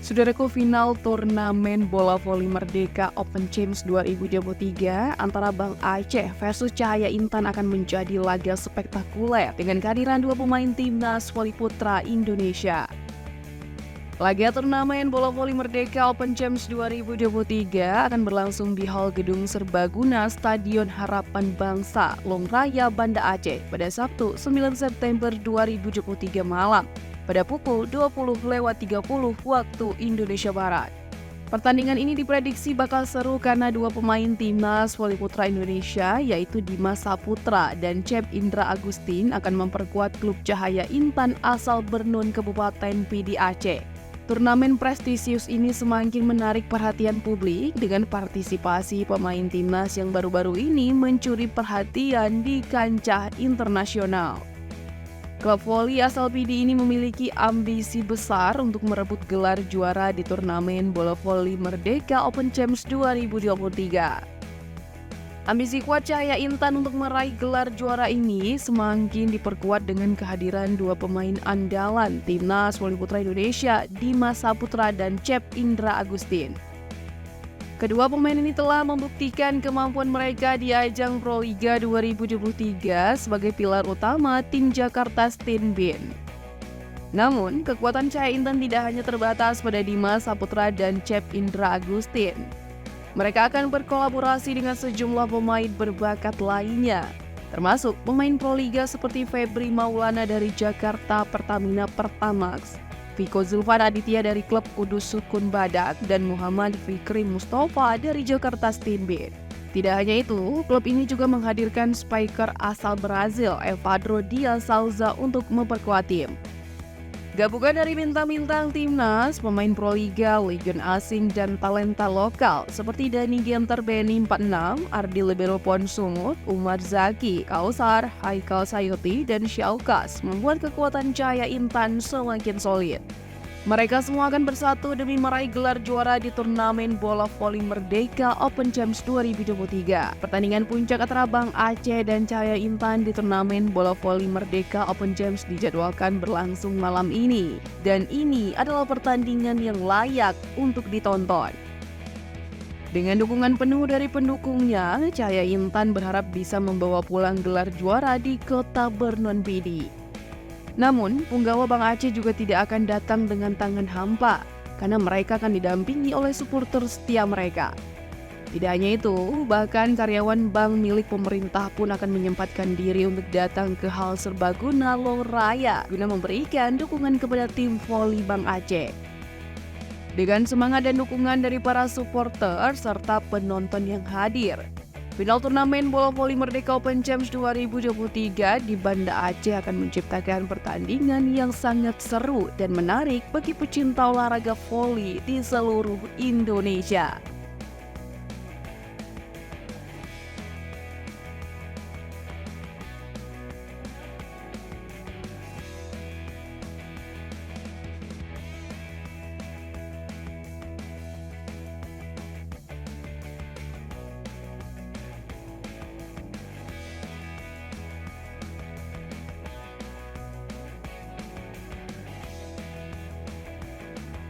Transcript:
Saudaraku, final turnamen bola voli Merdeka Open Champs 2023 antara Bang Aceh versus Cahaya Intan akan menjadi laga spektakuler dengan kehadiran dua pemain timnas voli putra Indonesia. Laga turnamen bola voli Merdeka Open Champs 2023 akan berlangsung di Hall Gedung Serbaguna Stadion Harapan Bangsa, Long Raya, Banda Aceh pada Sabtu 9 September 2023 malam pada pukul 20.30 waktu Indonesia Barat. Pertandingan ini diprediksi bakal seru karena dua pemain timnas voli putra Indonesia yaitu Dimas Saputra dan Cep Indra Agustin akan memperkuat klub Cahaya Intan asal Bernun Kabupaten Pidi Aceh. Turnamen prestisius ini semakin menarik perhatian publik dengan partisipasi pemain timnas yang baru-baru ini mencuri perhatian di kancah internasional. Klub voli asal Pidi ini memiliki ambisi besar untuk merebut gelar juara di turnamen bola voli Merdeka Open Champs 2023. Ambisi kuat Cahaya Intan untuk meraih gelar juara ini semakin diperkuat dengan kehadiran dua pemain andalan timnas voli putra Indonesia, Dimas Saputra dan Cep Indra Agustin. Kedua pemain ini telah membuktikan kemampuan mereka di ajang Proliga 2023 sebagai pilar utama tim Jakarta Steenbeen. Namun, kekuatan Cahaya Intan tidak hanya terbatas pada Dimas Saputra dan Cep Indra Agustin. Mereka akan berkolaborasi dengan sejumlah pemain berbakat lainnya, termasuk pemain Proliga seperti Febri Maulana dari Jakarta Pertamina Pertamax, Viko Zulfan Aditya dari klub Kudus Sukun Badak, dan Muhammad Fikri Mustafa dari Jakarta Steenbeen. Tidak hanya itu, klub ini juga menghadirkan spiker asal Brazil, Evandro Dias Souza untuk memperkuat tim. Gabungan dari bintang-bintang timnas, pemain Proliga, legion asing, dan talenta lokal seperti Dani Genter Beni 46, Ardi Libero Pon Sumut, Umar Zaki, Kausar, Haikal Sayuti, dan Syaukas membuat kekuatan Cahaya Intan semakin solid. Mereka semua akan bersatu demi meraih gelar juara di turnamen bola voli Merdeka Open Champs 2023. Pertandingan puncak antara Bang Aceh dan Cahaya Intan di turnamen bola voli Merdeka Open Champs dijadwalkan berlangsung malam ini. Dan ini adalah pertandingan yang layak untuk ditonton. Dengan dukungan penuh dari pendukungnya, Cahaya Intan berharap bisa membawa pulang gelar juara di kota Bernun Pidi. Namun, punggawa Bang Aceh juga tidak akan datang dengan tangan hampa, karena mereka akan didampingi oleh supporter setia mereka. Tidak hanya itu, bahkan karyawan bank milik pemerintah pun akan menyempatkan diri untuk datang ke Hall Serbaguna Long Raya guna memberikan dukungan kepada tim voli Bang Aceh. Dengan semangat dan dukungan dari para supporter serta penonton yang hadir, final turnamen bola voli Merdeka Open Champs 2023 di Banda Aceh akan menciptakan pertandingan yang sangat seru dan menarik bagi pecinta olahraga voli di seluruh Indonesia.